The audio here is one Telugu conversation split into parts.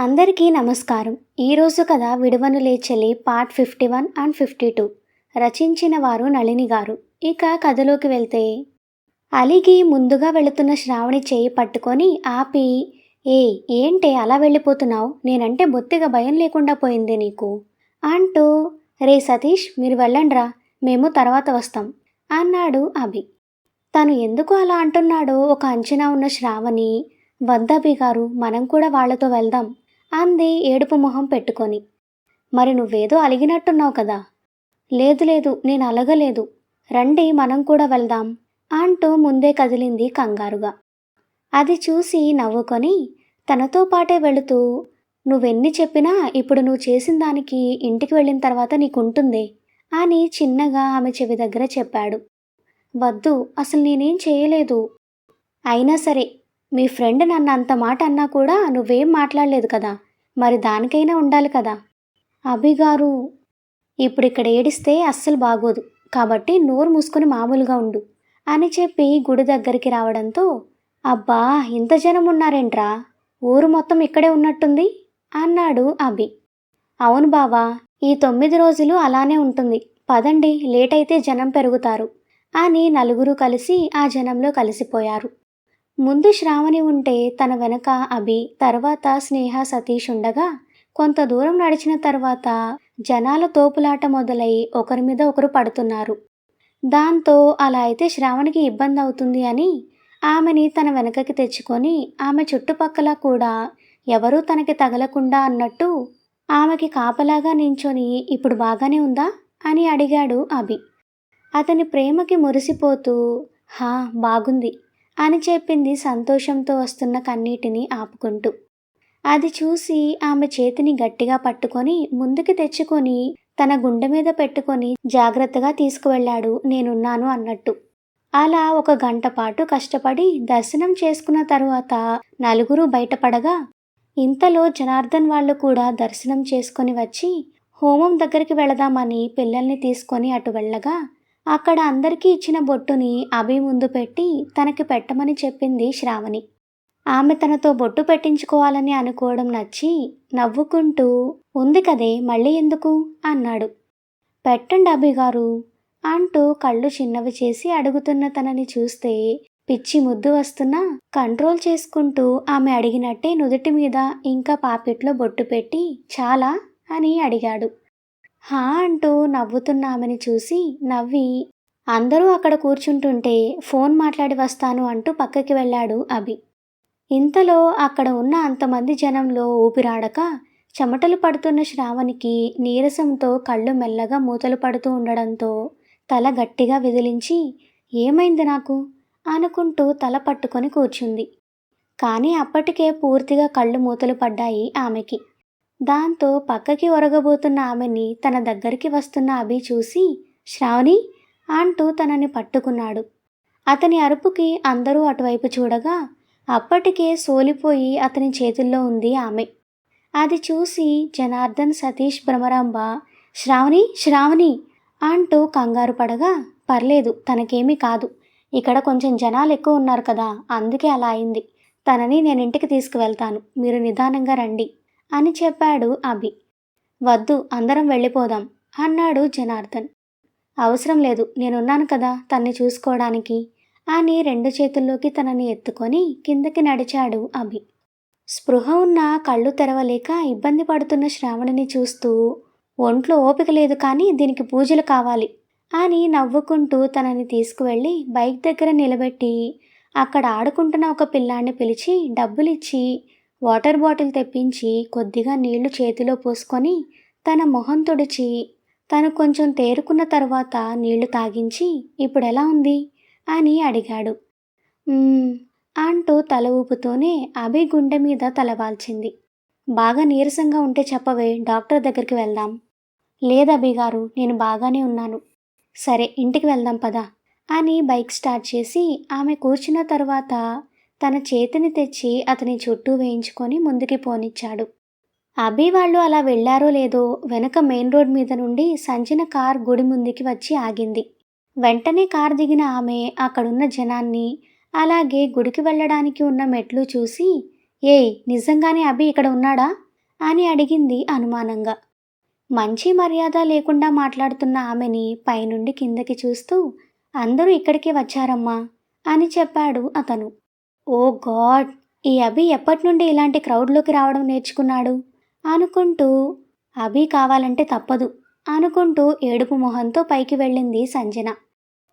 అందరికీ నమస్కారం. ఈరోజు కథ విడువను లేచెలి పార్ట్ 51 అండ్ 52. రచించిన వారు నళిని గారు. ఇక కథలోకి వెళ్తే, అలిగి ముందుగా వెళుతున్న శ్రావణి చేయి పట్టుకొని ఆపి, ఏ ఏంటే అలా వెళ్ళిపోతున్నావు? నేనంటే బొత్తిగా భయం లేకుండా పోయింది నీకు అంటూ, రే సతీష్ మీరు వెళ్ళండ్రా, మేము తర్వాత వస్తాం అన్నాడు అభి. తను ఎందుకు అలా అంటున్నాడో ఒక అంచనా ఉన్న శ్రావణి, వద్దభి గారు మనం కూడా వాళ్లతో వెళ్దాం అంది ఏడుపు మొహం పెట్టుకొని. మరి నువ్వేదో అలిగినట్టున్నావు కదా? లేదు లేదు నేను అలగలేదు, రండి మనం కూడా వెళ్దాం అంటూ ముందే కదిలింది కంగారుగా. అది చూసి నవ్వుకొని తనతో పాటే వెళుతూ, నువ్వెన్ని చెప్పినా ఇప్పుడు నువ్వు చేసిన దానికి ఇంటికి వెళ్ళిన తర్వాత నీకుంటుందే అని చిన్నగా ఆమె చెవి దగ్గర చెప్పాడు. వద్దు, అసలు నేనేం చేయలేదు. అయినా సరే, మీ ఫ్రెండ్ నన్ను అంత మాట అన్నా కూడా నువ్వేం మాట్లాడలేదు కదా, మరి దానికైనా ఉండాలి కదా. అభిగారు, ఇప్పుడిక్కడ ఏడిస్తే అస్సలు బాగోదు, కాబట్టి నోరు మూసుకొని మామూలుగా ఉండు అని చెప్పి గుడి దగ్గరికి రావడంతో, అబ్బా ఇంత జనం ఉన్నారేంట్రా, ఊరు మొత్తం ఇక్కడే ఉన్నట్టుంది అన్నాడు అభి. అవును బావా, ఈ 9 రోజులు అలానే ఉంటుంది, పదండి లేట్ అయితే జనం పెరుగుతారు అని నలుగురు కలిసి ఆ జనంలో కలిసిపోయారు. ముందు శ్రావణి ఉంటే తన వెనక అభి, తర్వాత స్నేహ సతీష్ ఉండగా కొంత దూరం నడిచిన తర్వాత జనాల తోపులాట మొదలై ఒకరి మీద ఒకరు పడుతున్నారు. దాంతో అలా అయితే శ్రావణికి ఇబ్బంది అవుతుంది అని ఆమెని తన వెనకకి తెచ్చుకొని ఆమె చుట్టుపక్కల కూడా ఎవరూ తనకి తగలకుండా అన్నట్టు ఆమెకి కాపలాగా నించొని, ఇప్పుడు బాగానే ఉందా అని అడిగాడు అభి. అతని ప్రేమకి మురిసిపోతూ, హా బాగుంది అని చెప్పింది సంతోషంతో వస్తున్న కన్నీటిని ఆపుకుంటూ. అది చూసి ఆమె చేతిని గట్టిగా పట్టుకొని ముందుకి తెచ్చుకొని తన గుండె మీద పెట్టుకొని జాగ్రత్తగా తీసుకువెళ్ళాడు నేనున్నాను అన్నట్టు. అలా 1 గంట పాటు కష్టపడి దర్శనం చేసుకున్న తరువాత నలుగురు బయటపడగా, ఇంతలో జనార్దన్ వాళ్ళు కూడా దర్శనం చేసుకొని వచ్చి హోమం దగ్గరికి వెళదామని పిల్లల్ని తీసుకొని అటు వెళ్ళగా, అక్కడ అందరికీ ఇచ్చిన బొట్టుని అభి ముందు పెట్టి తనకి పెట్టమని చెప్పింది శ్రావణి. ఆమె తనతో బొట్టు పెట్టించుకోవాలని అనుకోవడం నచ్చి నవ్వుకుంటూ, ఉంది కదే మళ్ళీ ఎందుకు అన్నాడు. పెట్టండి అభిగారు అంటూ కళ్ళు చిన్నవి చేసి అడుగుతున్న తనని చూస్తే పిచ్చి ముద్దు వస్తున్నా కంట్రోల్ చేసుకుంటూ ఆమె అడిగినట్టే నుదుటి మీద ఇంకా పాపిట్లో బొట్టు పెట్టి, చాలా అని అడిగాడు. హా అంటూ నవ్వుతున్న ఆమెని చూసి నవ్వి, అందరూ అక్కడ కూర్చుంటుంటే ఫోన్ మాట్లాడి వస్తాను అంటూ పక్కకి వెళ్ళాడు అభి. ఇంతలో అక్కడ ఉన్న అంతమంది జనంలో ఊపిరాడక చెమటలు పడుతున్న శ్రావణికి నీరసంతో కళ్ళు మెల్లగా మూతలు పడుతూ ఉండడంతో తల గట్టిగా విదిలించి, ఏమైంది నాకు అనుకుంటూ తల పట్టుకొని కూర్చుంది. కానీ అప్పటికే పూర్తిగా కళ్ళు మూతలు పడ్డాయి ఆమెకి. దాంతో పక్కకి ఒరగబోతున్న ఆమెని తన దగ్గరికి వస్తున్న అభి చూసి, శ్రావణి అంటూ తనని పట్టుకున్నాడు. అతని అరుపుకి అందరూ అటువైపు చూడగా అప్పటికే సోలిపోయి అతని చేతుల్లో ఉంది ఆమె. అది చూసి జనార్దన్, సతీష్, భ్రమరాంబ శ్రావణి శ్రావణి అంటూ కంగారు పడగా, పర్లేదు తనకేమీ కాదు, ఇక్కడ కొంచెం జనాలు ఎక్కువ ఉన్నారు కదా, అందుకే అలా అయింది, తనని నేను ఇంటికి తీసుకువెళ్తాను, మీరు నిదానంగా రండి అని చెప్పాడు అభి. వద్దు అందరం వెళ్ళిపోదాం అన్నాడు జనార్దన్. అవసరం లేదు, నేనున్నాను కదా తన్ని చూసుకోవడానికి అని 2 చేతుల్లోకి తనని ఎత్తుకొని కిందకి నడిచాడు అభి. స్పృహ ఉన్న కళ్ళు తెరవలేక ఇబ్బంది పడుతున్న శ్రావణిని చూస్తూ, ఒంట్లో ఓపిక లేదు కానీ దీనికి పూజలు కావాలి అని నవ్వుకుంటూ తనని తీసుకువెళ్ళి బైక్ దగ్గర నిలబెట్టి అక్కడ ఆడుకుంటున్న ఒక పిల్లాన్ని పిలిచి డబ్బులిచ్చి వాటర్ బాటిల్ తెప్పించి కొద్దిగా నీళ్లు చేతిలో పోసుకొని తన మొహం తుడిచి తను కొంచెం తేరుకున్న తర్వాత నీళ్లు తాగించి, ఇప్పుడెలా ఉంది అని అడిగాడు. అంటూ తల ఊపుతూనే అభి గుండె మీద తలవాల్చింది. బాగా నీరసంగా ఉంటే చెప్పవే, డాక్టర్ దగ్గరికి వెళ్దాం. లేదభిగారు, నేను బాగానే ఉన్నాను. సరే ఇంటికి వెళ్దాం పదా అని బైక్ స్టార్ట్ చేసి ఆమె కూర్చున్న తర్వాత తన చేతిని తెచ్చి అతని చుట్టూ వేయించుకొని ముందుకి పోనిచ్చాడు. అభి వాళ్ళు అలా వెళ్లారో లేదో వెనక మెయిన్ రోడ్ మీద నుండి సంచిన కార్ గుడి ముందుకి వచ్చి ఆగింది. వెంటనే కార్ దిగిన ఆమె అక్కడున్న జనాన్ని, అలాగే గుడికి వెళ్ళడానికి ఉన్న మెట్లు చూసి, ఏయ్ నిజంగానే అభి ఇక్కడ ఉన్నాడా అని అడిగింది అనుమానంగా. మంచి మర్యాద లేకుండా మాట్లాడుతున్న ఆమెని పైనుండి కిందకి చూస్తూ, అందరూ ఇక్కడికి వచ్చారమ్మా అని చెప్పాడు అతను. ఓ గాడ్! ఈ అభి ఎప్పటినుండి ఇలాంటి క్రౌడ్లోకి రావడం నేర్చుకున్నాడు అనుకుంటూ, అభి కావాలంటే తప్పదు అనుకుంటూ ఏడుపు మొహంతో పైకి వెళ్ళింది సంజన.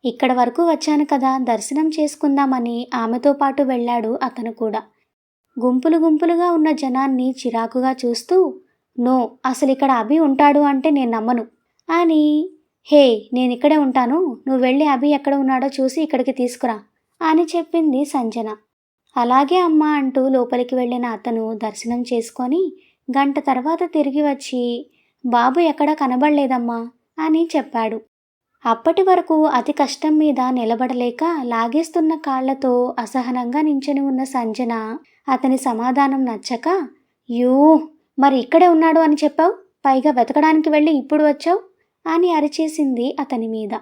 ఇక్కడ వరకు వచ్చాను కదా, దర్శనం చేసుకుందామని ఆమెతో పాటు వెళ్ళాడు అతను కూడా. గుంపులు గుంపులుగా ఉన్న జనాన్ని చిరాకుగా చూస్తూ, నో, అసలిక్కడ అభి ఉంటాడు అంటే నేను నమ్మను అని, హే, నేనిక్కడే ఉంటాను, నువ్వు వెళ్ళి అభి ఎక్కడ ఉన్నాడో చూసి ఇక్కడికి తీసుకురా అని చెప్పింది సంజన. అలాగే అమ్మా అంటూ లోపలికి వెళ్ళిన అతను దర్శనం చేసుకొని గంట తర్వాత తిరిగి వచ్చి, బాబు ఎక్కడా కనబడలేదమ్మా అని చెప్పాడు. అప్పటి వరకు అతి కష్టం మీద నిలబడలేక లాగేస్తున్న కాళ్లతో అసహనంగా నించుని ఉన్న సంజన అతని సమాధానం నచ్చక, యూ, మరి ఇక్కడే ఉన్నాడు అని చెప్పావు, పైగా వెతకడానికి వెళ్ళి ఇప్పుడు వచ్చావు అని అరిచేసింది అతని మీద.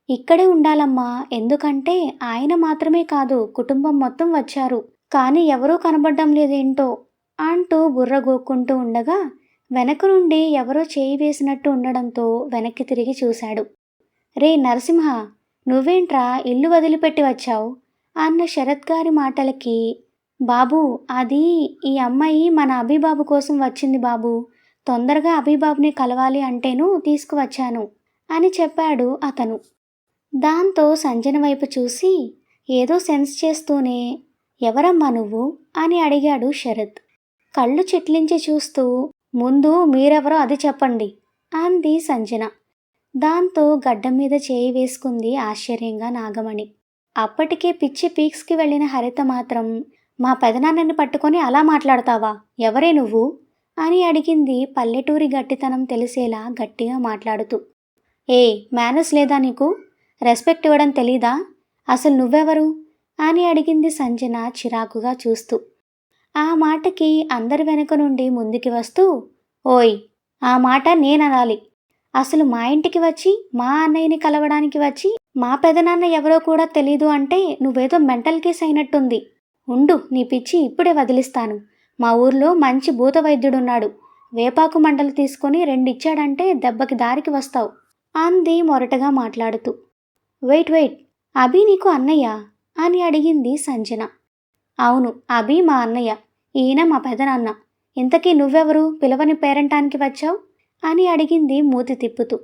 ఇక్కడే ఉండాలమ్మా, ఎందుకంటే ఆయన మాత్రమే కాదు కుటుంబం మొత్తం వచ్చారు, కానీ ఎవరూ కనబడడం లేదేంటో అంటూ బుర్రగోక్కుంటూ ఉండగా వెనక నుండి ఎవరో చేయి వేసినట్టు ఉండడంతో వెనక్కి తిరిగి చూశాడు. రే నరసింహ, నువ్వేంట్రా ఇల్లు వదిలిపెట్టి వచ్చావు అన్న శరత్ గారి మాటలకి, బాబూ, అది ఈ అమ్మాయి మన అభిబాబు కోసం వచ్చింది బాబు, తొందరగా అభిబాబుని కలవాలి అంటేను తీసుకువచ్చాను అని చెప్పాడు అతను. దాంతో సంజన వైపు చూసి ఏదో సెన్స్ చేస్తూనే, ఎవరమ్మా నువ్వు అని అడిగాడు శరత్. కళ్ళు చిట్లించి చూస్తూ, ముందు మీరెవరో అది చెప్పండి అంది సంజన. దాంతో గడ్డం మీద చేయి వేసుకుంది ఆశ్చర్యంగా నాగమణి. అప్పటికే పిచ్చి పీక్స్కి వెళ్ళిన హరిత మాత్రం, మా పెదనాన్నని పట్టుకొని అలా మాట్లాడతావా, ఎవరే నువ్వు అని అడిగింది పల్లెటూరి గట్టితనం తెలిసేలా గట్టిగా మాట్లాడుతూ. ఏ, మేనర్స్ లేదా నీకు, రెస్పెక్ట్ ఇవ్వడం తెలీదా, అసలు నువ్వెవరు అని అడిగింది సంజన చిరాకుగా చూస్తూ. ఆ మాటకి అందరి వెనక నుండి ముందుకి వస్తూ, ఓయ్, ఆ మాట నేననాలి, అసలు మా ఇంటికి వచ్చి మా అన్నయ్యని కలవడానికి వచ్చి మా పెదనాన్న ఎవరో కూడా తెలీదు అంటే నువ్వేదో మెంటల్ కేస్ అయినట్టుంది, ఉండు, నీ పిచ్చి ఇప్పుడే వదిలిస్తాను, మా ఊర్లో మంచి భూత వైద్యుడున్నాడు, వేపాకు మండలు తీసుకొని 2 ఇచ్చాడంటే దెబ్బకి దారికి వస్తావు అంది మొరటగా మాట్లాడుతూ. వెయిట్, అభి నీకు అన్నయ్య అని అడిగింది సంజన. అవును, అభి మా అన్నయ్య, ఈయన మా పెదనాన్న, ఇంతకీ నువ్వెవరు, పిలవని పేరంటానికి వచ్చావు అని అడిగింది మూతి తిప్పుతూ.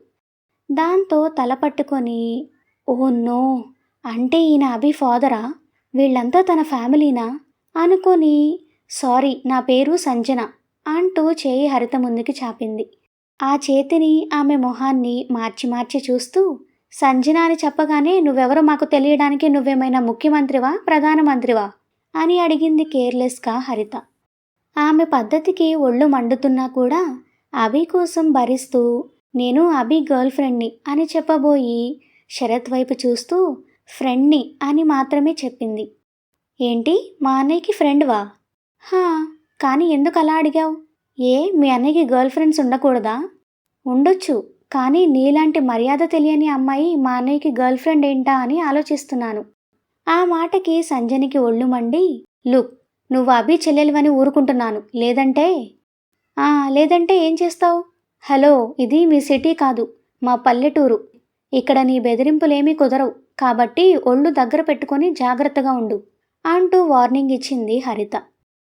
దాంతో తల పట్టుకొని, ఓ నో, అంటే ఈయన అభి ఫాదరా, వీళ్ళంతా తన ఫ్యామిలీనా అనుకొని, సారీ, నా పేరు సంజన అంటూ చేయి హరిత ముందుకి చాపింది. ఆ చేతిని ఆమె మొహాన్ని మార్చి మార్చి చూస్తూ, సంజన అని చెప్పగానే నువ్వెవరో మాకు తెలియడానికి నువ్వేమైనా ముఖ్యమంత్రివా, ప్రధానమంత్రివా అని అడిగింది కేర్లెస్గా హరిత. ఆమె పద్ధతికి ఒళ్ళు మండుతున్నా కూడా అభి కోసం భరిస్తూ, నేను అభి గర్ల్ ఫ్రెండ్ని అని చెప్పబోయి శరత్ వైపు చూస్తూ, ఫ్రెండ్ని అని మాత్రమే చెప్పింది. ఏంటి, మా అన్నయ్యకి ఫ్రెండ్వా? హా, కానీ ఎందుకు అలా అడిగావు? ఏ, మీ అన్నయ్యకి గర్ల్ ఫ్రెండ్స్ ఉండకూడదా? ఉండొచ్చు, కానీ నీలాంటి మర్యాద తెలియని అమ్మాయి మా అన్నయ్యకి గర్ల్ ఫ్రెండ్ ఏంటా అని ఆలోచిస్తున్నాను. ఆ మాటకి సంజనికి ఒళ్ళు మండి, లుక్, నువ్వు అభి చెల్లెలివని ఊరుకుంటున్నాను, లేదంటే ఏం చేస్తావు? హలో, ఇది మీ సిటీ కాదు, మా పల్లెటూరు, ఇక్కడ నీ బెదిరింపులేమీ కుదరవు, కాబట్టి ఒళ్ళు దగ్గర పెట్టుకొని జాగ్రత్తగా ఉండు అంటూ వార్నింగ్ ఇచ్చింది హరిత.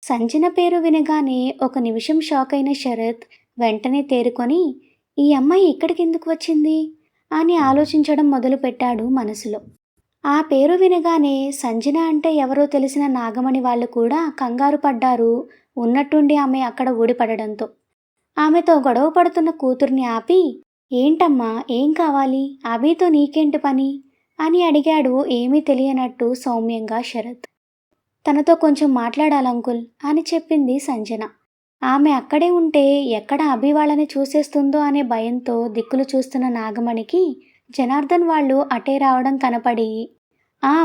సంజన పేరు వినగానే ఒక నిమిషం షాక్ అయిన శరత్ వెంటనే తేరుకొని, ఈ అమ్మాయి ఇక్కడికి ఎందుకు వచ్చింది అని ఆలోచించడం మొదలుపెట్టాడు మనసులో. ఆ పేరు వినగానే సంజన అంటే ఎవరో తెలిసిన నాగమణి వాళ్ళు కూడా కంగారు పడ్డారు, ఉన్నట్టుండి ఆమె అక్కడ ఊడిపడడంతో. ఆమెతో గొడవ పడుతున్న కూతుర్ని ఆపి, ఏంటమ్మా, ఏం కావాలి, అభితో నీకేంటి పని అని అడిగాడు ఏమీ తెలియనట్టు సౌమ్యంగా శరత్. తనతో కొంచెం మాట్లాడాలంకుల్ అని చెప్పింది సంజన. ఆమె అక్కడే ఉంటే ఎక్కడ అభి వాళ్ళని చూసేస్తుందో అనే భయంతో దిక్కులు చూస్తున్న నాగమణికి జనార్దన్ వాళ్ళు అటే రావడం కనపడి,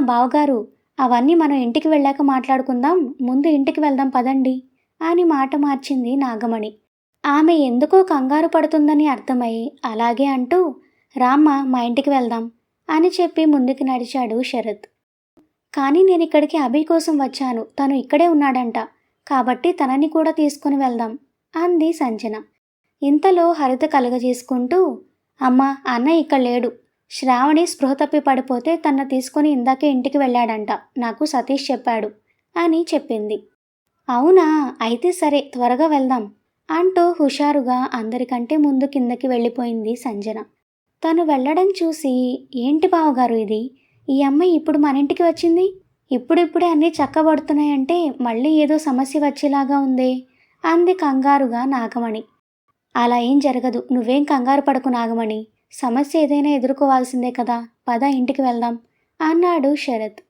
బావగారు, అవన్నీ మనం ఇంటికి వెళ్ళాక మాట్లాడుకుందాం, ముందు ఇంటికి వెళ్దాం పదండి అని మాట మార్చింది నాగమణి. ఆమె ఎందుకో కంగారు పడుతుందని అర్థమై అలాగే అంటూ, రామ్మ, మా ఇంటికి వెళ్దాం అని చెప్పి ముందుకు నడిచాడు శరత్. కానీ నేను ఇక్కడికి అభి కోసం వచ్చాను, తను ఇక్కడే ఉన్నాడంట, కాబట్టి తనని కూడా తీసుకుని వెళ్దాం అంది సంజన. ఇంతలో హరిత కలుగజేసుకుంటూ, అమ్మా అన్న ఇక్కడ లేడు. శ్రావణి స్పృహ తప్పి పడిపోతే తన తీసుకుని ఇందాకే ఇంటికి వెళ్ళాడంట. నాకు సతీష్ చెప్పాడు అని చెప్పింది. అవునా, అయితే సరే త్వరగా వెళ్దాం అంటూ హుషారుగా అందరికంటే ముందు కిందకి వెళ్ళిపోయింది సంజన. తను వెళ్ళడం చూసి, ఏంటి బావగారు ఇది, ఈ అమ్మాయి ఇప్పుడు మన ఇంటికి వచ్చింది, ఇప్పుడిప్పుడే అన్నీ చక్కబడుతున్నాయంటే మళ్ళీ ఏదో సమస్య వచ్చేలాగా ఉందే అంది కంగారుగా నాగమణి. అలా ఏం జరగదు, నువ్వేం కంగారు పడకు నాగమణి, సమస్య ఏదైనా ఎదుర్కోవాల్సిందే కదా, పద ఇంటికి వెళ్దాం అన్నాడు శరత్.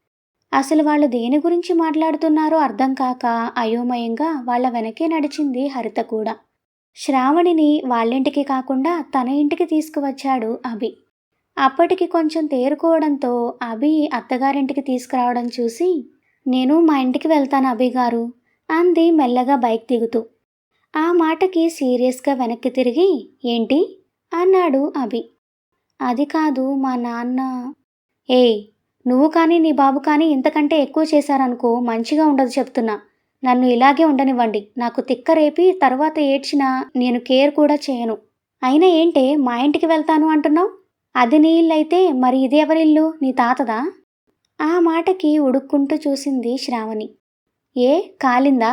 అసలు వాళ్ళు దేని గురించి మాట్లాడుతున్నారో అర్థం కాక అయోమయంగా వాళ్ళ వెనకే నడిచింది హరిత కూడా. శ్రావణిని వాళ్ళింటికి కాకుండా తన ఇంటికి తీసుకువచ్చాడు అభి. అప్పటికి కొంచెం తేరుకోవడంతో అభి అత్తగారింటికి తీసుకురావడం చూసి, నేను మా ఇంటికి వెళ్తాను అభి గారు అంది మెల్లగా బైక్ దిగుతూ. ఆ మాటకి సీరియస్గా వెనక్కి తిరిగి, ఏంటి అన్నాడు అభి. అది కాదు, మా నాన్న. ఏయ్, నువ్వు కానీ నీ బాబు కానీ ఇంతకంటే ఎక్కువ చేశారనుకో మంచిగా ఉండదు చెప్తున్నా. నన్ను ఇలాగే ఉండనివ్వండి, నాకు తిక్క రేపి తర్వాత ఏడ్చినా నేను కేర్ కూడా చేయను. అయినా ఏంటే మా ఇంటికి వెళ్తాను అంటున్నావు, అది నీ ఇల్లు అయితే మరి ఇది ఎవరిల్లు, నీ తాతదా? ఆ మాటకి ఉడుక్కుంటూ చూసింది శ్రావణి. ఏ కాలిందా,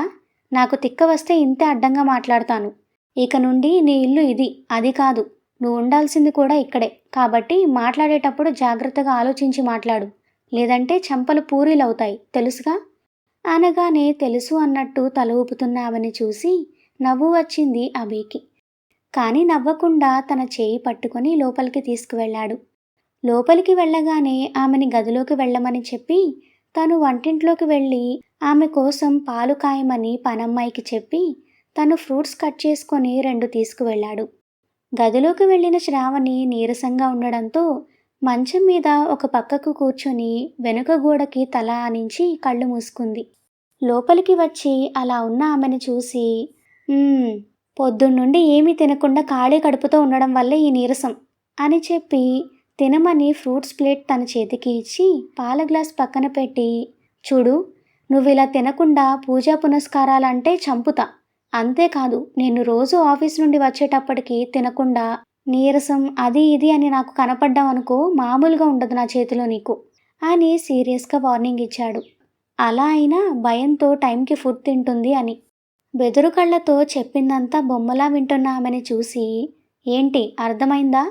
నాకు తిక్క వస్తే ఇంతే అడ్డంగా మాట్లాడతాను. ఇక నుండి నీ ఇల్లు ఇది, అది కాదు, నువ్వు ఉండాల్సింది కూడా ఇక్కడే. కాబట్టి మాట్లాడేటప్పుడు జాగ్రత్తగా ఆలోచించి మాట్లాడు, లేదంటే చెంపలు పూరీలవుతాయి, తెలుసుగా అనగానే తెలుసు అన్నట్టు తల ఊపుతున్న ఆమెని చూసి నవ్వు వచ్చింది అభికి. కానీ నవ్వకుండా తన చేయి పట్టుకొని లోపలికి తీసుకువెళ్ళాడు. లోపలికి వెళ్ళగానే ఆమెని గదిలోకి వెళ్ళమని చెప్పి తను వంటింట్లోకి వెళ్ళి ఆమె కోసం పాలు కాయమని పనమ్మాయికి చెప్పి తను ఫ్రూట్స్ కట్ చేసుకొని 2 తీసుకువెళ్ళాడు. గదిలోకి వెళ్ళిన శ్రావణి నీరసంగా ఉండడంతో మంచం మీద ఒక పక్కకు కూర్చొని వెనుక గోడకి తల ఆనించి కళ్ళు మూసుకుంది. లోపలికి వచ్చి అలా ఉన్న ఆమెను చూసి, పొద్దున్నుండి ఏమీ తినకుండా ఖాళీ కడుపుతో ఉండడం వల్లే ఈ నీరసం అని చెప్పి తినమని ఫ్రూట్స్ ప్లేట్ తన చేతికి ఇచ్చి పాల గ్లాస్ పక్కన పెట్టి, చూడు, నువ్వు ఇలా తినకుండా పూజా పునస్కారాలంటే చంపుతా. అంతేకాదు, నేను రోజు ఆఫీస్ నుండి వచ్చేటప్పటికి తినకుండా నీరసం అది ఇది అని నాకు కనపడ్డావనుకో మామూలుగా ఉండదు నా చేతిలో నీకు అని సీరియస్గా వార్నింగ్ ఇచ్చాడు. అలా అయినా భయంతో టైంకి ఫుడ్ తింటుంది అని. బెదురు కళ్ళతో చెప్పిందంతా బొమ్మలా వింటున్న ఆమెని చూసి, ఏంటి అర్థమైందా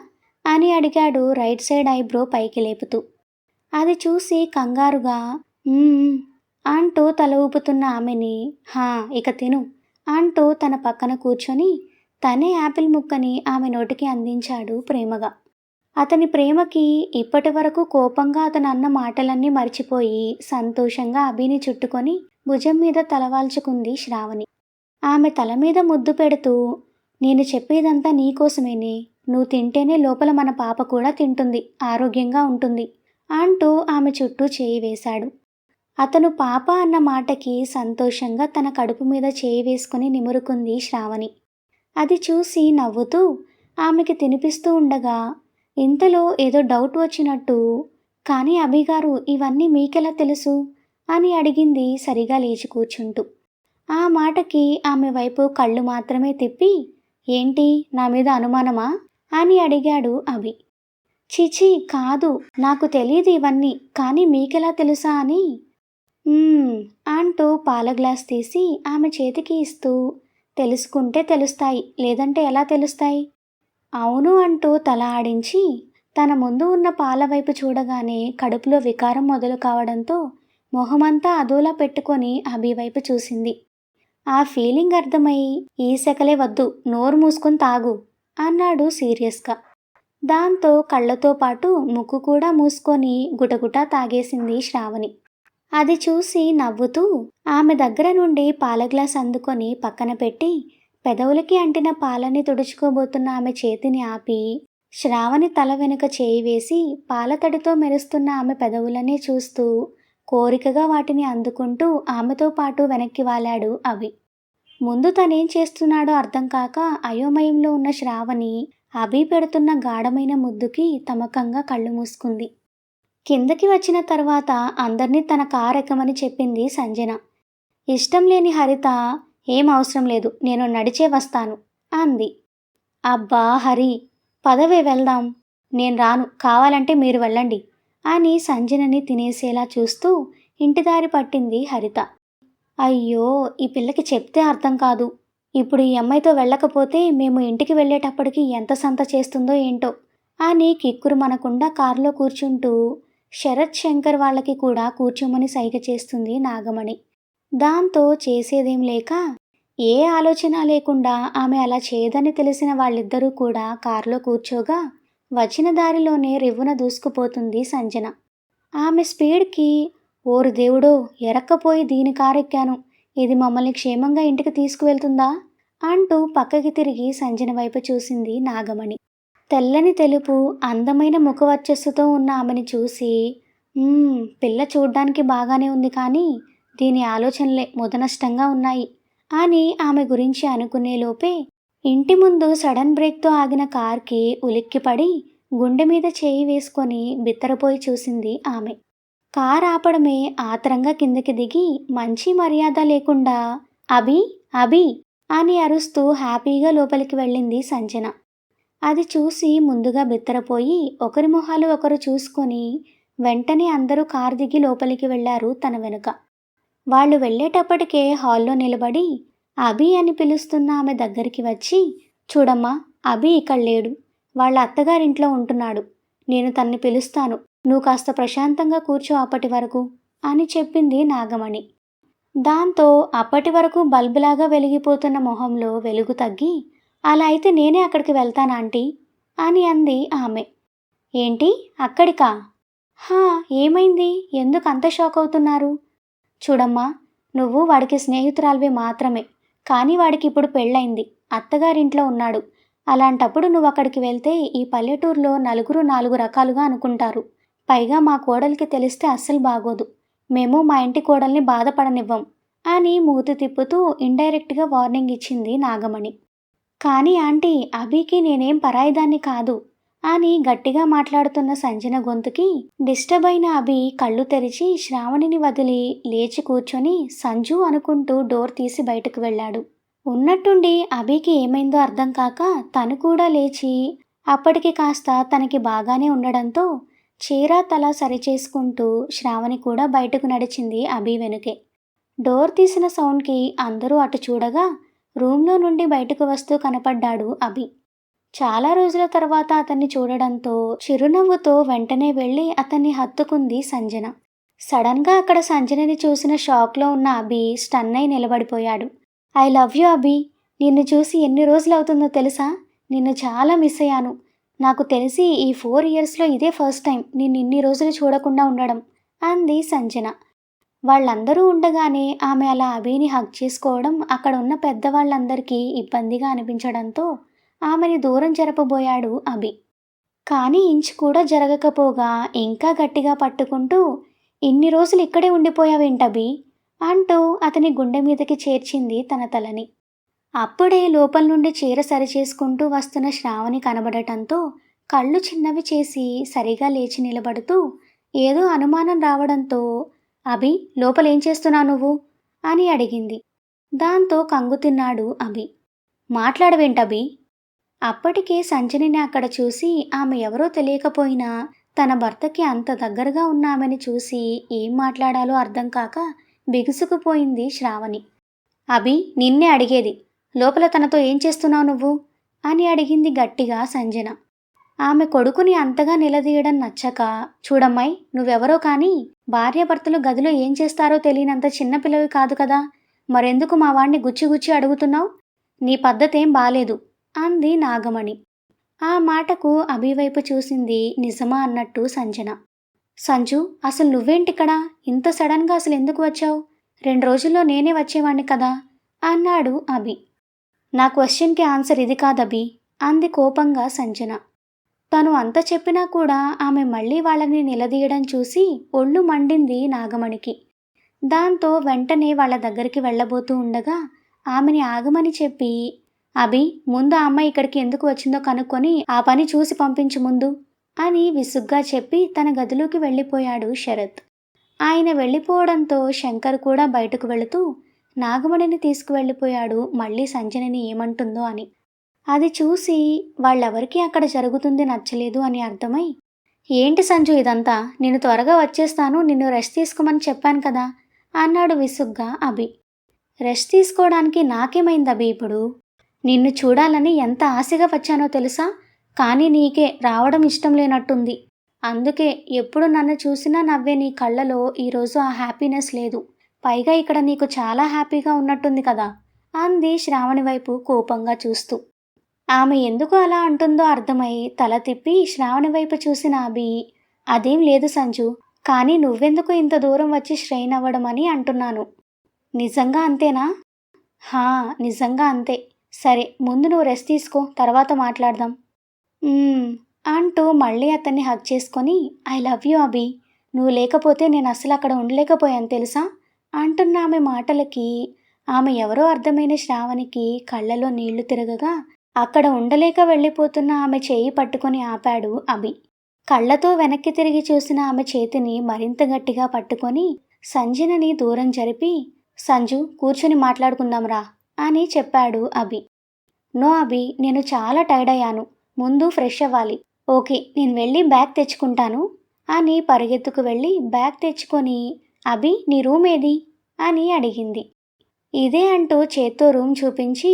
అని అడిగాడు రైట్ సైడ్ ఐబ్రో పైకి లేపుతూ. అది చూసి కంగారుగా అంటూ తల ఊపుతున్న ఆమెని, హా ఇక తిను అంటూ తన పక్కన కూర్చొని తనే యాపిల్ ముక్కని ఆమె నోటికి అందించాడు ప్రేమగా. అతని ప్రేమకి ఇప్పటి వరకు కోపంగా అతను అన్న మాటలన్నీ మర్చిపోయి సంతోషంగా అభిని చుట్టుకొని భుజం మీద తలవాల్చుకుంది శ్రావణి. ఆమె తల మీద ముద్దు పెడుతూ, నేను చెప్పేదంతా నీకోసమేనే, నువ్వు తింటేనే లోపల మన పాప కూడా తింటుంది, ఆరోగ్యంగా ఉంటుంది అంటూ ఆమె చుట్టూ చేయి వేశాడు. అతను పాప అన్న మాటకి సంతోషంగా తన కడుపు మీద చేయి వేసుకుని నిమురుకుంది శ్రావణి. అది చూసి నవ్వుతూ ఆమెకి తినిపిస్తూ ఉండగా ఇంతలో ఏదో డౌట్ వచ్చినట్టు, కానీ అభిగారు ఇవన్నీ మీకెలా తెలుసు అని అడిగింది సరిగా లేచి కూర్చుంటూ. ఆ మాటకి ఆమె వైపు కళ్ళు మాత్రమే తిప్పి, ఏంటి నా మీద అనుమానమా అని అడిగాడు అభి. చిచి కాదు, నాకు తెలియదు ఇవన్నీ, కానీ మీకెలా తెలుసా అని అంటూ పాల గ్లాస్ తీసి ఆమె చేతికి ఇస్తూ, తెలుసుకుంటే తెలుస్తాయి, లేదంటే ఎలా తెలుస్తాయి? అవును అంటూ తల ఆడించి తన ముందు ఉన్న పాల వైపు చూడగానే కడుపులో వికారం మొదలు కావడంతో మొహమంతా అదోలా పెట్టుకొని అభి వైపు చూసింది. ఆ ఫీలింగ్ అర్థమై, ఈ సెకలే వద్దు, నోరు మూసుకొని తాగు అన్నాడు సీరియస్గా. దాంతో కళ్ళతో పాటు ముక్కు కూడా మూసుకొని గుటగుటా తాగేసింది శ్రావణి. అది చూసి నవ్వుతూ ఆమె దగ్గర నుండి పాల గ్లాస్ అందుకొని పక్కన పెట్టి పెదవులకి అంటిన పాలని తుడుచుకోబోతున్న ఆమె చేతిని ఆపి శ్రావణి తల వెనుక చేయి వేసి పాలతడితో మెరుస్తున్న ఆమె పెదవులనే చూస్తూ కోరికగా వాటిని అందుకుంటూ ఆమెతో పాటు వెనక్కి వాలాడు అభి. ముందు తనేం చేస్తున్నాడో అర్థం కాక అయోమయంలో ఉన్న శ్రావణి అభి పెడుతున్న గాఢమైన ముద్దుకి తమకంగా కళ్ళు మూసుకుంది. కిందకి వచ్చిన తర్వాత అందర్నీ తన కారు ఎక్కమని చెప్పింది సంజన. ఇష్టం లేని హరిత ఏం అవసరం లేదు, నేను నడిచే వస్తాను అంది. అబ్బా హరి, పదవే వెళ్దాం. నేను రాను, కావాలంటే మీరు వెళ్ళండి అని సంజనని తినేసేలా చూస్తూ ఇంటిదారి పట్టింది హరిత. అయ్యో, ఈ పిల్లకి చెప్తే అర్థం కాదు. ఇప్పుడు ఈ అమ్మాయితో వెళ్ళకపోతే మేము ఇంటికి వెళ్ళేటప్పటికి ఎంత సంత చేస్తుందో ఏంటో అని కిక్కురు మనకుండా కారులో కూర్చుంటూ శరత్ శంకర్ వాళ్ళకి కూడా కూర్చోమని సైగ చేస్తుంది నాగమణి. దాంతో చేసేదేం లేక ఏ ఆలోచన లేకుండా ఆమె అలా చేయదని తెలిసిన వాళ్ళిద్దరూ కూడా కారులో కూర్చోగా వచ్చిన దారిలోనే రివ్వున దూసుకుపోతుంది సంజన. ఆమె స్పీడ్కి ఓరి దేవుడో, ఎరక్కపోయి దీని కారెక్కాను, ఇది మమ్మల్ని క్షేమంగా ఇంటికి తీసుకువెళ్తుందా అంటూ పక్కకి తిరిగి సంజన వైపు చూసింది నాగమణి. తెల్లని తెలుపు అందమైన ముఖవర్చస్సుతో ఉన్న ఆమెని చూసి, పిల్ల చూడ్డానికి బాగానే ఉంది కానీ దీని ఆలోచనలే ముదనష్టంగా ఉన్నాయి అని ఆమె గురించి అనుకునేలోపే ఇంటి ముందు సడన్ బ్రేక్తో ఆగిన కార్కి ఉలిక్కిపడి గుండె మీద చేయి వేసుకొని బిత్తరపోయి చూసింది ఆమె. కార్ ఆపడమే ఆత్రంగా కిందకి దిగి మంచి మర్యాద లేకుండా అభి అభి అని అరుస్తూ హ్యాపీగా లోపలికి వెళ్ళింది సంజన. అది చూసి ముందుగా బిత్తరపోయి ఒకరి మొహాలు ఒకరు చూసుకొని వెంటనే అందరూ కారు దిగి లోపలికి వెళ్లారు తన వెనుక. వాళ్ళు వెళ్ళేటప్పటికే హాల్లో నిలబడి అభి అని పిలుస్తున్న ఆమె దగ్గరికి వచ్చి, చూడమ్మా, అభి ఇక్కడ లేడు, వాళ్ళ అత్తగారింట్లో ఉంటున్నాడు. నేను తన్ని పిలుస్తాను, నువ్వు కాస్త ప్రశాంతంగా కూర్చో అప్పటి వరకు అని చెప్పింది నాగమణి. దాంతో అప్పటి వరకు బల్బులాగా వెలిగిపోతున్న మొహంలో వెలుగు తగ్గి, అలా అయితే నేనే అక్కడికి వెళ్తాను ఆంటీ అని అంది ఆమె. ఏంటి, అక్కడికా? హా, ఏమైంది, ఎందుకు అంత షాక్ అవుతున్నారు? చూడమ్మా, నువ్వు వాడికి స్నేహితురాలివి మాత్రమే, కానీ వాడికి ఇప్పుడు పెళ్ళయింది, అత్తగారింట్లో ఉన్నాడు. అలాంటప్పుడు నువ్వు అక్కడికి వెళ్తే ఈ పల్లెటూరులో నలుగురు నాలుగు రకాలుగా అనుకుంటారు. పైగా మా కోడలికి తెలిస్తే అస్సలు బాగోదు. మేము మా ఇంటి కోడల్ని బాధపడనివ్వం అని మూతి తిప్పుతూ ఇండైరెక్ట్గా వార్నింగ్ ఇచ్చింది నాగమణి. కానీ ఆంటీ, అభికి నేనేం పరాయిదాన్ని కాదు అని గట్టిగా మాట్లాడుతున్న సంజన గొంతుకి డిస్టర్బ్ అయిన అభి కళ్ళు తెరిచి శ్రావణిని వదిలి లేచి కూర్చొని సంజు అనుకుంటూ డోర్ తీసి బయటకు వెళ్ళాడు. ఉన్నట్టుండి అభికి ఏమైందో అర్థం కాక తను కూడా లేచి అప్పటికి కాస్త తనకి బాగానే ఉండడంతో చీర తల సరిచేసుకుంటూ శ్రావణి కూడా బయటకు నడిచింది అభి వెనుకే. డోర్ తీసిన సౌండ్కి అందరూ అటు చూడగా రూమ్లో నుండి బయటకు వస్తూ కనపడ్డాడు అభి. చాలా రోజుల తర్వాత అతన్ని చూడడంతో చిరునవ్వుతో వెంటనే వెళ్ళి అతన్ని హత్తుకుంది సంజన. సడన్గా అక్కడ సంజనని చూసిన షాక్లో ఉన్న అభి స్టన్ అయి నిలబడిపోయాడు. ఐ లవ్ యూ అభి, నిన్ను చూసి ఎన్ని రోజులవుతుందో తెలుసా? నిన్ను చాలా మిస్ అయ్యాను. నాకు తెలిసి ఈ 4 ఇయర్స్లో ఇదే ఫస్ట్ టైం నిన్ను ఇన్ని రోజులు చూడకుండా ఉండడం అంది సంజన. వాళ్ళందరూ ఉండగానే ఆమె అలా అభిని హగ్ చేసుకోవడం అక్కడ ఉన్న పెద్దవాళ్ళందరికీ ఇబ్బందిగా అనిపించడంతో ఆమెని దూరం జరపబోయాడు అభి. కానీ ఇంచు కూడా జరగకపోగా ఇంకా గట్టిగా పట్టుకుంటూ, ఇన్ని రోజులు ఇక్కడే ఉండిపోయావేంటభి అంటూ అతని గుండె మీదకి చేర్చింది తన తలని. అప్పుడే లోపల నుండి చీర సరిచేసుకుంటూ వస్తున్న శ్రావణి కనబడటంతో కళ్ళు చిన్నవి చేసి సరిగా లేచి నిలబడుతూ ఏదో అనుమానం రావడంతో, అభి, లోపలేం చేస్తున్నావు నువ్వు అని అడిగింది. దాంతో కంగు తిన్నాడు అభి. మాట్లాడవేంటభి? అప్పటికే సంజనిని అక్కడ చూసి ఆమె ఎవరో తెలియకపోయినా తన భర్తకి అంత దగ్గరగా ఉన్న ఆమెని చూసి ఏం మాట్లాడాలో అర్థం కాక బిగుసుకుపోయింది శ్రావణి. అభి, నిన్నే అడిగేది, లోపల తనతో ఏం చేస్తున్నావు నువ్వు అని అడిగింది గట్టిగా సంజన. ఆమె కొడుకుని అంతగా నిలదీయడం నచ్చక, చూడమ్మాయి, నువ్వెవరో కానీ భార్యాభర్తలు గదిలో ఏం చేస్తారో తెలియనంత చిన్నపిల్లవి కాదు కదా, మరెందుకు మా వాణ్ణి గుచ్చి అడుగుతున్నావు? నీ పద్ధతేం బాలేదు అంది నాగమణి. ఆ మాటకు అభి వైపు చూసింది నిజమా అన్నట్టు సంజన. సంజు, అసలు నువ్వేంటిక్కడ? ఇంత సడన్గా అసలు ఎందుకు వచ్చావు? 2 రోజుల్లో నేనే వచ్చేవాణ్ణి కదా అన్నాడు అభి. నా క్వశ్చన్కి ఆన్సర్ ఇది కాదభి అంది కోపంగా సంజన. తను అంత చెప్పినా కూడా ఆమె మళ్ళీ వాళ్ళని నిలదీయడం చూసి ఒళ్ళు మండింది నాగమణికి. దాంతో వెంటనే వాళ్ళ దగ్గరికి వెళ్ళబోతూ ఉండగా ఆమెని ఆగమని చెప్పి, అభి, ముందు ఆ అమ్మాయి ఇక్కడికి ఎందుకు వచ్చిందో కనుక్కొని ఆ పని చూసి పంపించు ముందు అని విసుగ్గా చెప్పి తన గదిలోకి వెళ్ళిపోయాడు శరత్. ఆయన వెళ్ళిపోవడంతో శంకర్ కూడా బయటకు వెళుతూ, నాగమణిని తీసుకువెళ్ళిపోయాడు మళ్ళీ సంజనని ఏమంటుందో అని. అది చూసి వాళ్ళెవరికీ అక్కడ జరుగుతుంది నచ్చలేదు అని అర్థమై, ఏంటి సంజు ఇదంతా? నేను త్వరగా వచ్చేస్తాను, నిన్ను రెస్ట్ తీసుకోమని చెప్పాను కదా అన్నాడు విసుగ్గా అభి. రెస్ట్ తీసుకోవడానికి నాకేమైంది అభి ఇప్పుడు? నిన్ను చూడాలని ఎంత ఆశగా వచ్చానో తెలుసా? కానీ నీకే రావడం ఇష్టం లేనట్టుంది. అందుకే ఎప్పుడు నన్ను చూసినా నవ్వే నీ కళ్ళలో ఈరోజు ఆ హ్యాపీనెస్ లేదు. పైగా ఇక్కడ నీకు చాలా హ్యాపీగా ఉన్నట్టుంది కదా అంది శ్రావణి వైపు కోపంగా చూస్తూ. ఆమె ఎందుకు అలా అంటుందో అర్థమై తల తిప్పి శ్రావణి వైపు చూసిన అభి, అదేం లేదు సంజు, కానీ నువ్వెందుకు ఇంత దూరం వచ్చి స్ట్రెయిన్ అవ్వడం అని అంటున్నాను. నిజంగా అంతేనా? హా, నిజంగా అంతే. సరే, ముందు నువ్వు రెస్ట్ తీసుకో, తర్వాత మాట్లాడదాం. అంటూ మళ్ళీ అతన్ని హగ్ చేసుకొని, ఐ లవ్ యూ అభి, నువ్వు లేకపోతే నేను అసలు అక్కడ ఉండలేకపోయాను తెలుసా అంటున్న ఆమె మాటలకి ఆమె ఎవరో అర్థమైన శ్రావణికి కళ్ళలో నీళ్లు తిరగగా అక్కడ ఉండలేక వెళ్ళిపోతున్న ఆమె చేయి పట్టుకొని ఆపాడు అభి. కళ్ళతో వెనక్కి తిరిగి చూసిన ఆమె చేతిని మరింత గట్టిగా పట్టుకొని సంజనని దూరం జరిపి, సంజు కూర్చొని మాట్లాడుకుందాంరా అని చెప్పాడు అభి. నో అభి, నేను చాలా టైర్డ్ అయ్యాను, ముందు ఫ్రెష్ అవ్వాలి. ఓకే, నేను వెళ్ళి బ్యాగ్ తెచ్చుకుంటాను అని పరిగెత్తుకు వెళ్ళి బ్యాగ్ తెచ్చుకొని, అభి నీ రూమ్ ఏది అని అడిగింది. ఇదే అంటూ చేత్తో రూమ్ చూపించి,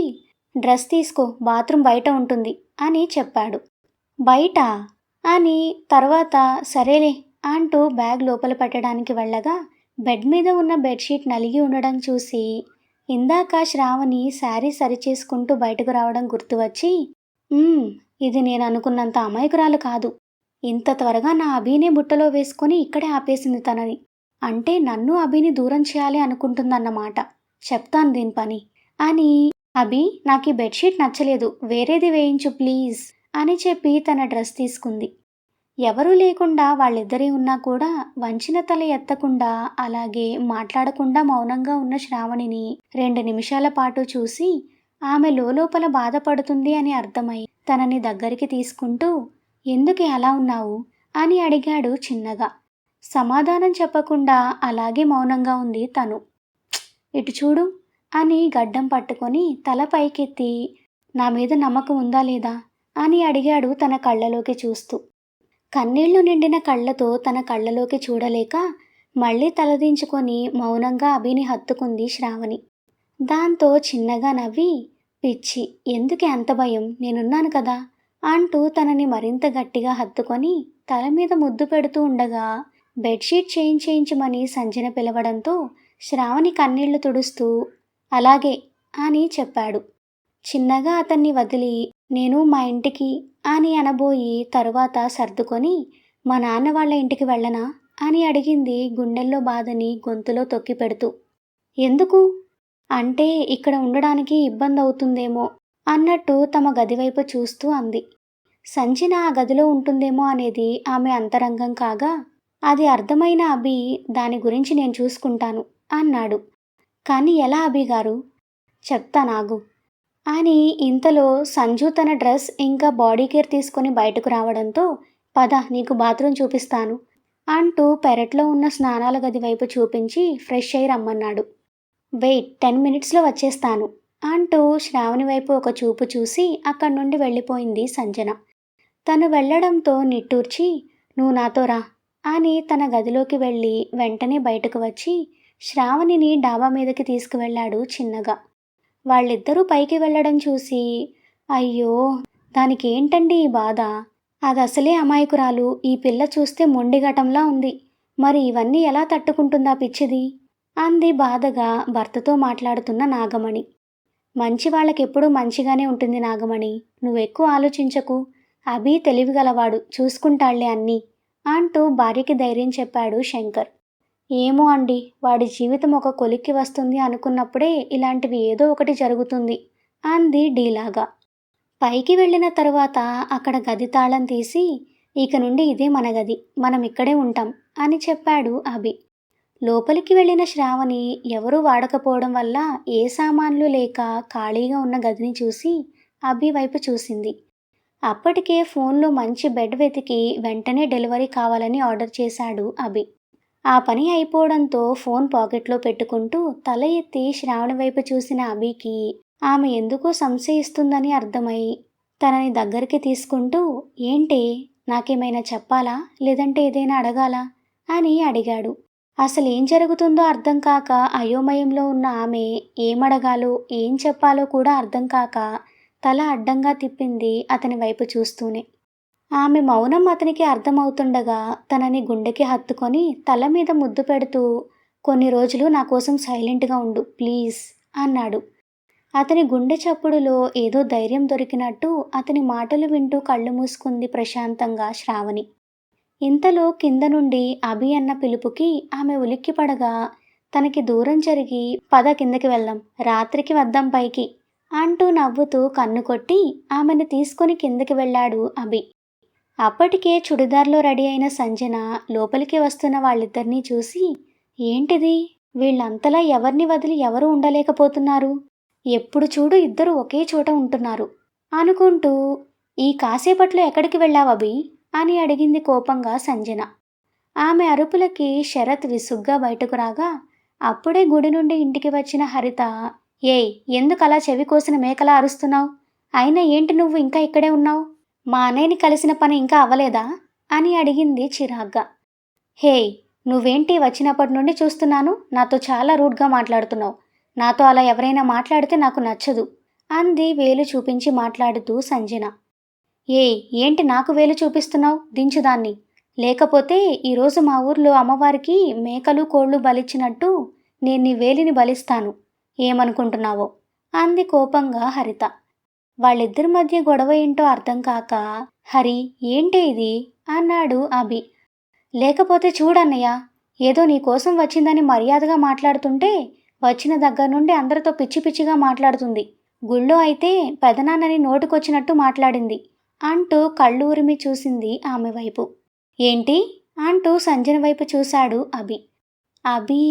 డ్రెస్ తీసుకో, బాత్రూమ్ బయట ఉంటుంది అని చెప్పాడు. బయట అని తర్వాత సరేలే అంటూ బ్యాగ్ లోపల పెట్టడానికి వెళ్ళగా బెడ్ మీద ఉన్న బెడ్షీట్ నలిగి ఉండడం చూసి ఇందాక శ్రావణి శారీ సరిచేసుకుంటూ బయటకు రావడం గుర్తువచ్చి, ఇది నేను అనుకున్నంత అమాయకురాలు కాదు. ఇంత త్వరగా నా అభినే బుట్టలో వేసుకొని ఇక్కడే ఆపేసింది తనని. అంటే నన్ను అభిని దూరం చేయాలి అనుకుంటుందన్నమాట. చెప్తాను దీని పని అని, అభి నాకు ఈ బెడ్షీట్ నచ్చలేదు, వేరేది వేయించు ప్లీజ్ అని చెప్పి తన డ్రెస్ తీసుకుంది. ఎవరూ లేకుండా వాళ్ళిద్దరే ఉన్నా కూడా వంచిన తల ఎత్తకుండా అలాగే మాట్లాడకుండా మౌనంగా ఉన్న శ్రావణిని 2 నిమిషాల పాటు చూసి ఆమె లోపల బాధపడుతుంది అని అర్థమై తనని దగ్గరికి తీసుకుంటూ, ఎందుకే అలా ఉన్నావు అని అడిగాడు చిన్నగా. సమాధానం చెప్పకుండా అలాగే మౌనంగా ఉంది తను. ఇటు చూడు అని గడ్డం పట్టుకొని తల పైకెత్తి, నా మీద నమ్మకం ఉందా లేదా అని అడిగాడు తన కళ్ళలోకి చూస్తూ. కన్నీళ్లు నిండిన కళ్ళతో తన కళ్ళలోకి చూడలేక మళ్ళీ తలదించుకొని మౌనంగా అభిని హత్తుకుంది శ్రావణి. దాంతో చిన్నగా నవ్వి, పిచ్చి, ఎందుకే అంత భయం, నేనున్నాను కదా అంటూ తనని మరింత గట్టిగా హత్తుకొని తల మీద ముద్దు పెడుతూ ఉండగా బెడ్షీట్ చేయించమని సంజన పిలవడంతో శ్రావణి కన్నీళ్లు తుడుస్తూ అలాగే అని చెప్పాడు. చిన్నగా అతన్ని వదిలి నేను మా ఇంటికి అని అనబోయి తరువాత సర్దుకొని మా నాన్న వాళ్ళ ఇంటికి వెళ్ళనా అని అడిగింది గుండెల్లో బాధని గొంతులో తొక్కి పెడుతూ. ఎందుకు అంటే ఇక్కడ ఉండడానికి ఇబ్బంది అవుతుందేమో అన్నట్టు తమ గదివైపు చూస్తూ అంది. సంజన ఆ గదిలో ఉంటుందేమో అనేది ఆమె అంతరంగం కాగా అది అర్థమైన అభి దాని గురించి నేను చూసుకుంటాను అన్నాడు. కానీ ఎలా అభి గారు? చెప్తానాగు అని ఇంతలో సంజు తన డ్రెస్ ఇంకా బాడీ కేర్ తీసుకొని బయటకు రావడంతో పద నీకు బాత్రూమ్ చూపిస్తాను అంటూ పెరట్లో ఉన్న స్నానాల గది వైపు చూపించి ఫ్రెష్ అయి రమ్మన్నాడు. వెయిట్, 10 మినిట్స్లో వచ్చేస్తాను అంటూ శ్రావణి వైపు ఒక చూపు చూసి అక్కడి నుండి వెళ్ళిపోయింది సంజన. తను వెళ్ళడంతో నిట్టూర్చి నువ్వు నాతో రా అని తన గదిలోకి వెళ్ళి వెంటనే బయటకు వచ్చి శ్రావణిని డాబా మీదకి తీసుకువెళ్ళాడు చిన్నగా. వాళ్ళిద్దరూ పైకి వెళ్ళడం చూసి అయ్యో దానికేంటండి ఈ బాధ, అది అసలే అమాయకురాలు, ఈ పిల్ల చూస్తే మొండిఘటంలా ఉంది, మరి ఇవన్నీ ఎలా తట్టుకుంటుందా పిచ్చిది అంది బాధగా భర్తతో మాట్లాడుతున్న నాగమణి. మంచి వాళ్ళకెప్పుడూ మంచిగానే ఉంటుంది నాగమణి, నువ్వెక్కువ ఆలోచించకు, అభి తెలివిగలవాడు, చూసుకుంటాళ్లే అన్నీ అంటూ భార్యకి ధైర్యం చెప్పాడు శంకర్. ఏమో అండి, వాడి జీవితం ఒక కొలిక్కి వస్తుంది అనుకున్నప్పుడే ఇలాంటివి ఏదో ఒకటి జరుగుతుంది అంది డీలాగా. పైకి వెళ్ళిన తరువాత అక్కడ గది తాళం తీసి ఇక నుండి ఇదే మన గది, మనం ఇక్కడే ఉంటాం అని చెప్పాడు అభి. లోపలికి వెళ్ళిన శ్రావణి ఎవరూ వాడకపోవడం వల్ల ఏ సామాన్లు లేక ఖాళీగా ఉన్న గదిని చూసి అభి వైపు చూసింది. అప్పటికే ఫోన్లో మంచి బెడ్ వెతికి వెంటనే డెలివరీ కావాలని ఆర్డర్ చేశాడు అభి. ఆ పని అయిపోవడంతో ఫోన్ పాకెట్లో పెట్టుకుంటూ తల ఎత్తి శ్రావణి వైపు చూసిన అభికి ఆమె ఎందుకో సంశయిస్తుందని అర్థమై తనని దగ్గరికి తీసుకుంటూ, ఏంటి, నాకేమైనా చెప్పాలా, లేదంటే ఏదైనా అడగాలా అని అడిగాడు. అసలేం జరుగుతుందో అర్థం కాక అయోమయంలో ఉన్న ఆమె ఏమడగాలో ఏం చెప్పాలో కూడా అర్థం కాక తల అడ్డంగా తిప్పింది అతని వైపు చూస్తూనే. ఆమె మౌనం అతనికి అర్థమవుతుండగా తనని గుండెకి హత్తుకొని తల మీద ముద్దు పెడుతూ, కొన్ని రోజులు నా కోసం సైలెంట్గా ఉండు ప్లీజ్ అన్నాడు. అతని గుండె చప్పుడులో ఏదో ధైర్యం దొరికినట్టు అతని మాటలు వింటూ కళ్ళు మూసుకుంది ప్రశాంతంగా శ్రావణి. ఇంతలో కింద నుండి అభి అన్న పిలుపుకి ఆమె ఉలిక్కిపడగా తనకి దూరం జరిగి, పద కిందకి వెళ్దాం, రాత్రికి వద్దాం పైకి అంటూ నవ్వుతూ కన్ను కొట్టి ఆమెను తీసుకొని కిందకి వెళ్ళాడు అభి. అప్పటికే చుడిదార్లో రెడీ అయిన సంజన లోపలికి వస్తున్న వాళ్ళిద్దరినీ చూసి, ఏంటిది, వీళ్ళంతలా ఎవరిని వదిలి ఎవరు ఉండలేకపోతున్నారు, ఎప్పుడు చూడు ఇద్దరు ఒకే చోట ఉంటున్నారు అనుకుంటూ, ఈ కాసేపట్లో ఎక్కడికి వెళ్ళావబి అని అడిగింది కోపంగా సంజన. ఆమె అరుపులకి శరత్ విసుగ్గా బయటకు రాగా అప్పుడే గుడి నుండి ఇంటికి వచ్చిన హరిత, ఏయ్, ఎందుకలా చెవి కోసిన మేకలా అరుస్తున్నావు, అయినా ఏంటి నువ్వు ఇంకా ఇక్కడే ఉన్నావు, మా అన్నయ్యని కలిసిన పని ఇంకా అవ్వలేదా అని అడిగింది చిరాగ్గా. హేయ్, నువ్వేంటి, వచ్చినప్పటి నుండి చూస్తున్నాను నాతో చాలా రూడ్గా మాట్లాడుతున్నావు, నాతో అలా ఎవరైనా మాట్లాడితే నాకు నచ్చదు అంది వేలు చూపించి మాట్లాడుతూ సంజన. ఏయ్, ఏంటి నాకు వేలు చూపిస్తున్నావు, దించుదాన్ని, లేకపోతే ఈరోజు మా ఊర్లో అమ్మవారికి మేకలు కోళ్ళు బలిచ్చినట్టు నేను నీ వేలిని బలిస్తాను, ఏమనుకుంటున్నావో అంది కోపంగా హరిత. వాళ్ళిద్దరి మధ్య గొడవ ఏంటో అర్థం కాక, హరి ఏంటే ఇది అన్నాడు అభి. లేకపోతే చూడన్నయ్య, ఏదో నీకోసం వచ్చిందని మర్యాదగా మాట్లాడుతుంటే వచ్చిన దగ్గర నుండి అందరితో పిచ్చి పిచ్చిగా మాట్లాడుతుంది, గుళ్ళో అయితే పెదనాన్నని నోటుకొచ్చినట్టు మాట్లాడింది అంటూ కళ్ళు ఉరిమి చూసింది ఆమె వైపు. ఏంటి అంటూ సంజన వైపు చూశాడు అభి. అభి,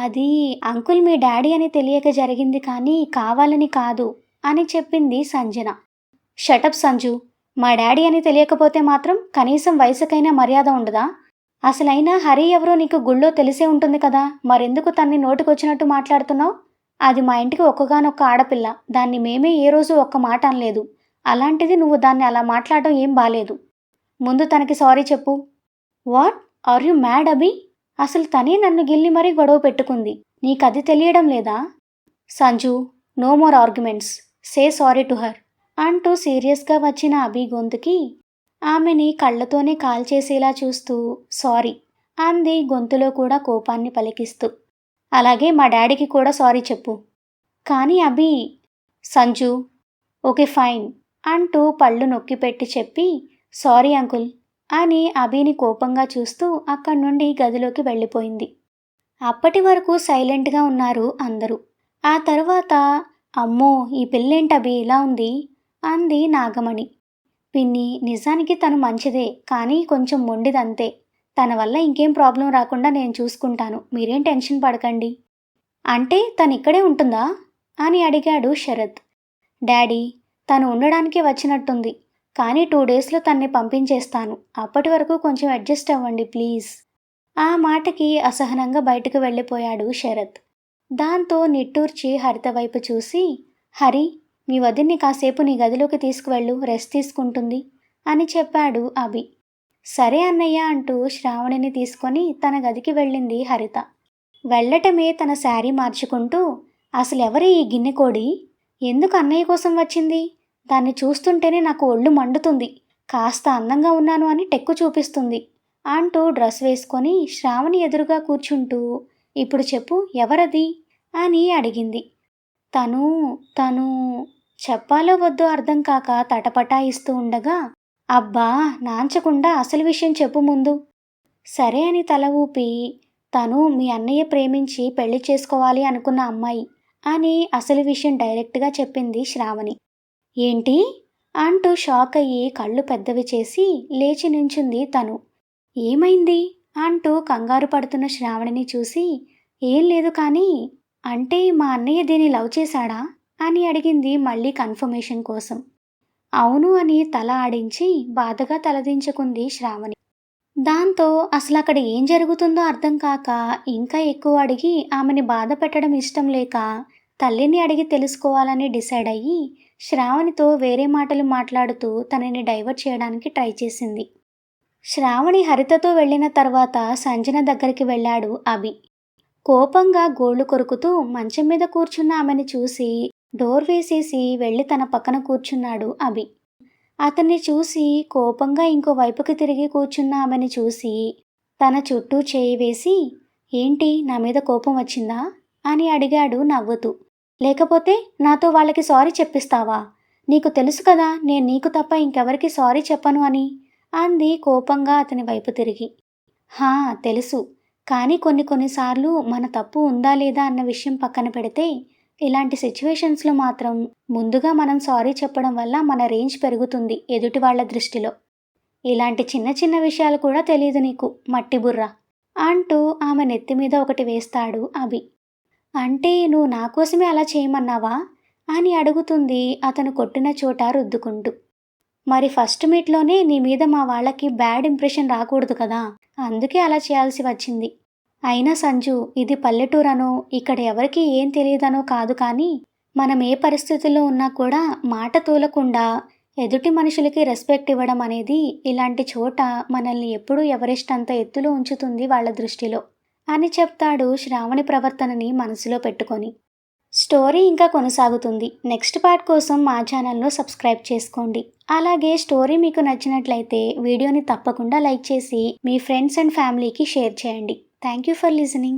అది అంకుల్ మీ డాడీ అని తెలియక జరిగింది కానీ కావాలని కాదు అని చెప్పింది సంజన. షటప్ సంజు, మా డాడీ అని తెలియకపోతే మాత్రం కనీసం వయసుకైనా మర్యాద ఉండదా, అసలైనా హరి ఎవరో నీకు గుళ్ళో తెలిసే ఉంటుంది కదా, మరెందుకు తన్ని నోటికొచ్చినట్టు మాట్లాడుతున్నావు, అది మా ఇంటికి ఒక్కగానొక్క ఆడపిల్ల, దాన్ని మేమే ఏ రోజు ఒక్క మాట అనలేదు, అలాంటిది నువ్వు దాన్ని అలా మాట్లాడడం ఏం బాలేదు, ముందు తనకి సారీ చెప్పు. వాట్, ఆర్ యు మ్యాడ్ అభి, అసలు తనే నన్ను గిల్లి మరీ గొడవ పెట్టుకుంది, నీకది తెలియడం లేదా. Sanju, no more arguments, say sorry to her అంటూ సీరియస్గా వచ్చిన అభి గొంతుకి ఆమెని కళ్ళతోనే కాల్చేసేలా చూస్తూ సారీ అంది గొంతులో కూడా కోపాన్ని పలికిస్తూ. అలాగే మా డాడీకి కూడా సారీ చెప్పు. కానీ అభి. సంజు, ఓకే ఫైన్ అంటూ పళ్ళు నొక్కిపెట్టి చెప్పి సారీ అంకుల్ అని అభిని కోపంగా చూస్తూ అక్కడి నుండి గదిలోకి వెళ్ళిపోయింది. అప్పటి వరకు సైలెంట్గా ఉన్నారు అందరూ. ఆ తర్వాత, అమ్మో ఈ పిల్లేంటభి ఇలా ఉంది అంది నాగమణి. పిన్ని, నిజానికి తను మంచిదే కానీ కొంచెం మొండిదంతే, తన వల్ల ఇంకేం ప్రాబ్లం రాకుండా నేను చూసుకుంటాను, మీరేం టెన్షన్ పడకండి. అంటే తను ఇక్కడే ఉంటుందా అని అడిగాడు శరత్. డాడీ, తను ఉండడానికే వచ్చినట్టుంది కానీ 2 డేస్లో తన్ని పంపించేస్తాను, అప్పటి వరకు కొంచెం అడ్జస్ట్ అవ్వండి ప్లీజ్. ఆ మాటకి అసహనంగా బయటకు వెళ్ళిపోయాడు శరత్. దాంతో నిట్టూర్చి హరిత వైపు చూసి, హరి, మీ వదిన్ని కాసేపు నీ గదిలోకి తీసుకువెళ్ళు, రెస్ట్ తీసుకుంటుంది అని చెప్పాడు అభి. సరే అన్నయ్య అంటూ శ్రావణిని తీసుకొని తన గదికి వెళ్ళింది హరిత. వెళ్ళటమే తన శారీ మార్చుకుంటూ, అసలెవరి ఈ గిన్నెకోడి, ఎందుకు అన్నయ్య కోసం వచ్చింది, దాన్ని చూస్తుంటేనే నాకు ఒళ్ళు మండుతుంది, కాస్త అందంగా ఉన్నాను అని టెక్కు చూపిస్తుంది అంటూ డ్రెస్ వేసుకొని శ్రావణి ఎదురుగా కూర్చుంటూ, ఇప్పుడు చెప్పు ఎవరది అని అడిగింది. తను చెప్పాలో వద్దో అర్థం కాక తటపటాయిస్తూ ఉండగా, అబ్బా నాంచకుండా అసలు విషయం చెప్పు ముందు. సరే అని తల ఊపి, తను మీ అన్నయ్య ప్రేమించి పెళ్లి చేసుకోవాలి అనుకున్న అమ్మాయి అని అసలు విషయం డైరెక్ట్గా చెప్పింది శ్రావణి. ఏంటి అంటూ షాక్ అయ్యి కళ్ళు పెద్దవి చేసి లేచి నించుంది తను. ఏమైంది అంటూ కంగారు పడుతున్న శ్రావణిని చూసి, ఏం లేదు కానీ, అంటే మా అన్నయ్య దీన్ని లవ్ చేశాడా అని అడిగింది మళ్ళీ కన్ఫర్మేషన్ కోసం. అవును అని తల ఆడించి బాధగా తలదించుకుంది శ్రావణి. దాంతో అసలక్కడ ఏం జరుగుతుందో అర్థం కాక ఇంకా ఎక్కువ అడిగి ఆమెని బాధ పెట్టడం ఇష్టం లేక తల్లిని అడిగి తెలుసుకోవాలని డిసైడ్ అయ్యి శ్రావణితో వేరే మాటలు మాట్లాడుతూ తనని డైవర్ట్ చేయడానికి ట్రై చేసింది. శ్రావణి హరితతో వెళ్ళిన తర్వాత సంజన దగ్గరికి వెళ్ళాడు అభి. కోపంగా గోళ్లు కొరుకుతూ మంచం మీద కూర్చున్న ఆమెని చూసి డోర్ వేసేసి వెళ్ళి తన పక్కన కూర్చున్నాడు అభి. అతన్ని చూసి కోపంగా ఇంకో వైపుకి తిరిగి కూర్చున్న ఆమెని చూసి తన చుట్టూ చేయి వేసి, ఏంటి నా మీద కోపం వచ్చిందా అని అడిగాడు నవ్వుతూ. లేకపోతే నాతో వాళ్ళకి సారీ చెప్పిస్తావా? నీకు తెలుసు కదా నేను నీకు తప్ప ఇంకెవరికి సారీ చెప్పను అని అంది కోపంగా అతని వైపు తిరిగి. హా తెలుసు, కానీ కొన్నిసార్లు మన తప్పు ఉందా లేదా అన్న విషయం పక్కన పెడితే ఇలాంటి సిచ్యువేషన్స్లో మాత్రం ముందుగా మనం సారీ చెప్పడం వల్ల మన రేంజ్ పెరుగుతుంది ఎదుటి వాళ్ళ దృష్టిలో. ఇలాంటి చిన్న చిన్న విషయాలు కూడా తెలియదు నీకు మట్టి బుర్ర అంటూ ఆమె నెత్తి మీద ఒకటి వేస్తాడు అభి. అంటే నువ్వు నా కోసమే అలా చేయమన్నావా అని అడుగుతుంది అతను కొట్టిన చోట రుద్దుకుంటూ. మరి ఫస్ట్ మీట్లోనే నీ మీద మా వాళ్ళకి బ్యాడ్ ఇంప్రెషన్ రాకూడదు కదా, అందుకే అలా చేయాల్సి వచ్చింది. అయినా సంజు, ఇది పల్లెటూరనో ఇక్కడ ఎవరికి ఏం తెలియదనో కాదు, కానీ మనం ఏ పరిస్థితుల్లో ఉన్నా కూడా మాట తూలకుండా ఎదుటి మనుషులకి రెస్పెక్ట్ ఇవ్వడం అనేది ఇలాంటి చోట మనల్ని ఎప్పుడూ ఎవరెస్టంత ఎత్తులో ఉంచుతుంది వాళ్ళ దృష్టిలో అని చెప్తాడు శ్రావణి ప్రవర్తనని మనసులో పెట్టుకొని. స్టోరీ ఇంకా కొనసాగుతుంది. నెక్స్ట్ పార్ట్ కోసం మా ఛానల్ను సబ్స్క్రైబ్ చేసుకోండి. అలాగే స్టోరీ మీకు నచ్చినట్లయితే వీడియోని తప్పకుండా లైక్ చేసి మీ ఫ్రెండ్స్ అండ్ ఫ్యామిలీకి షేర్ చేయండి. Thank you for listening.